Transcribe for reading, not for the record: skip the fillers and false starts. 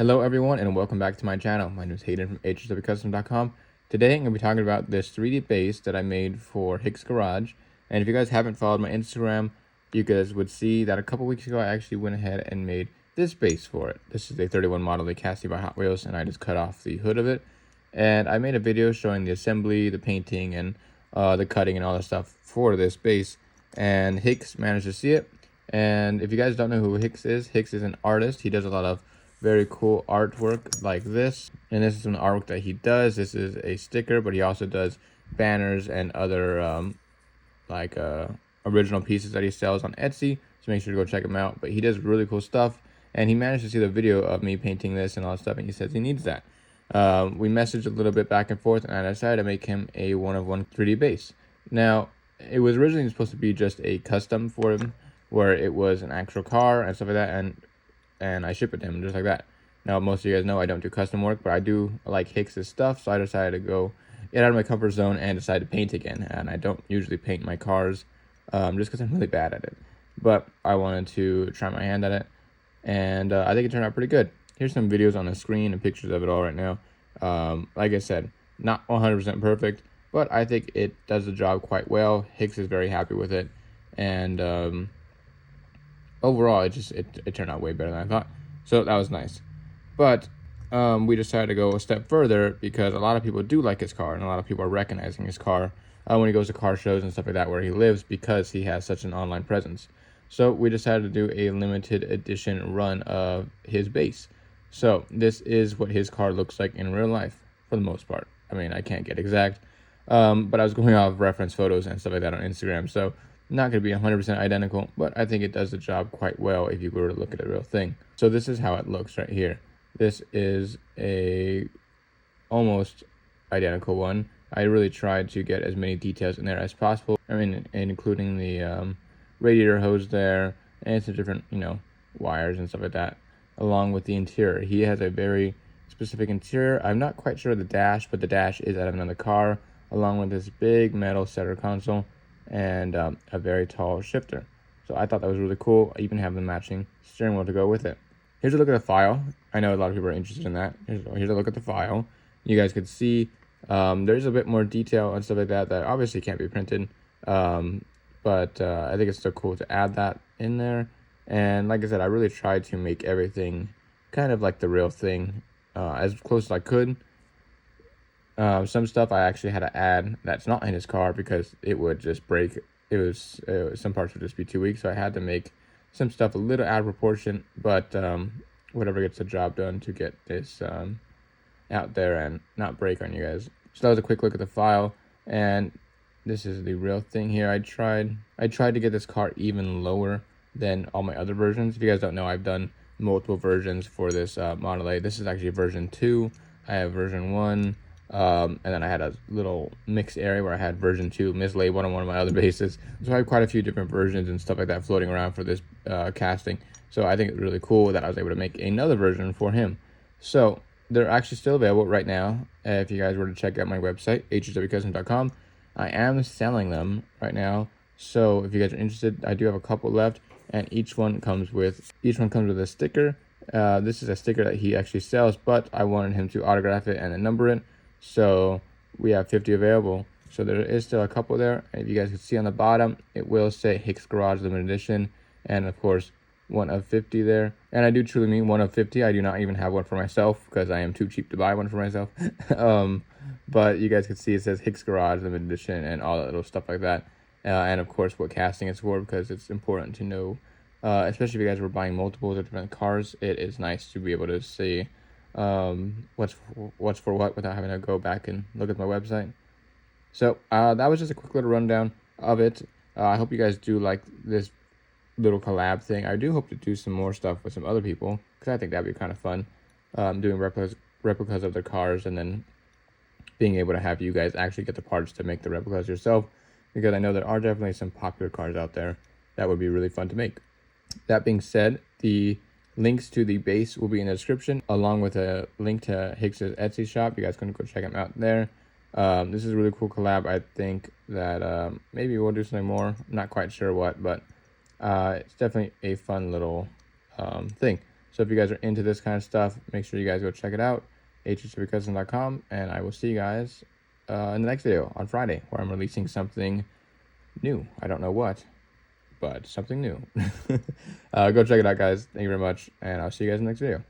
Hello everyone and welcome back to my channel. My name is Hayden from HHWCUSTOMS.com. Today I'm going to be talking about this 3D base that I made for Hix Garage. And if you guys haven't followed my Instagram, you guys would see that a couple weeks ago I actually went ahead and made this base for it. This is a 31 model they casting by Hot Wheels, and I just cut off the hood of it. And I made a video showing the assembly, the painting, and the cutting and all that stuff for this base. And Hix managed to see it. And if you guys don't know who Hix is an artist. He does a lot of very cool artwork like this, and this is some artwork that he does. This is a sticker, but he also does banners and other original pieces that he sells on Etsy, so make sure to go check him out. But he does really cool stuff, and he managed to see the video of me painting this and all that stuff, and he says he needs that. We messaged a little bit back and forth, and I decided to make him a one-of-one 3D base. Now, it was originally supposed to be just a custom for him, where it was an actual car and stuff like that, and I ship it to him just like that. Now, most of you guys know I don't do custom work, but I do like Hix's stuff, so I decided to go get out of my comfort zone and decide to paint again. And I don't usually paint my cars just because I'm really bad at it. But I wanted to try my hand at it, and I think it turned out pretty good. Here's some videos on the screen and pictures of it all right now. Like I said, not 100% perfect, but I think it does the job quite well. Hix is very happy with it, and overall, it turned out way better than I thought, so that was nice. But we decided to go a step further because a lot of people do like his car, and a lot of people are recognizing his car when he goes to car shows and stuff like that where he lives, because he has such an online presence. So we decided to do a limited edition run of his base. So this is what his car looks like in real life for the most part. I mean, I can't get exact, but I was going off reference photos and stuff like that on Instagram, so not going to be 100% identical, but I think it does the job quite well if you were to look at a real thing. So this is how it looks right here. This is a almost identical one. I really tried to get as many details in there as possible. I mean, including the radiator hose there, and some different, wires and stuff like that, along with the interior. He has a very specific interior. I'm not quite sure of the dash, but the dash is out of another car, along with this big metal center console and a very tall shifter. So I thought that was really cool. I even have the matching steering wheel to go with it. Here's a look at the file. I know a lot of people are interested in that. Here's a look at the file. You guys could see there's a bit more detail and stuff like that that obviously can't be printed, but I think it's still cool to add that in there. And like I said, I really tried to make everything kind of like the real thing, as close as I could. Some stuff I actually had to add that's not in his car because it would just break. Some parts would just be too weak, so I had to make some stuff a little out of proportion, but whatever gets the job done to get this out there and not break on you guys. So that was a quick look at the file, and this is the real thing here. I tried to get this car even lower than all my other versions. If you guys don't know, I've done multiple versions for this Model A. This is actually version 2. I have version 1. And then I had a little mixed area where I had version 2 mislabeled on one of my other bases. So I have quite a few different versions and stuff like that floating around for this casting. So I think it's really cool that I was able to make another version for him. So they're actually still available right now. If you guys were to check out my website, HHWCUSTOMS.com, I am selling them right now. So if you guys are interested, I do have a couple left, and each one comes with a sticker. This is a sticker that he actually sells, but I wanted him to autograph it and then number it. So we have 50 available. So there is still a couple there. And if you guys can see on the bottom, it will say Hix Garage Limited Edition. And of course, 1 of 50 there. And I do truly mean 1 of 50. I do not even have one for myself because I am too cheap to buy one for myself. But you guys can see it says Hix Garage Limited Edition and all that little stuff like that. And of course, what casting it's for, because it's important to know, especially if you guys were buying multiples of different cars, it is nice to be able to see what's for what without having to go back and look at my website. So that was just a quick little rundown of it. I hope you guys do like this little collab thing. I do hope to do some more stuff with some other people, because I think that'd be kind of fun, doing replicas of their cars, and then being able to have you guys actually get the parts to make the replicas yourself, because I know there are definitely some popular cars out there that would be really fun to make. That being said, the links to the base will be in the description, along with a link to Hix's Etsy shop. You guys can go check him out there. This is a really cool collab. I think that maybe we'll do something more. I'm not quite sure what, but it's definitely a fun little thing. So if you guys are into this kind of stuff, make sure you guys go check it out, HHWCUSTOMS.com, and I will see you guys in the next video on Friday, where I'm releasing something new. I don't know what, but something new. Go check it out, guys. Thank you very much, and I'll see you guys in the next video.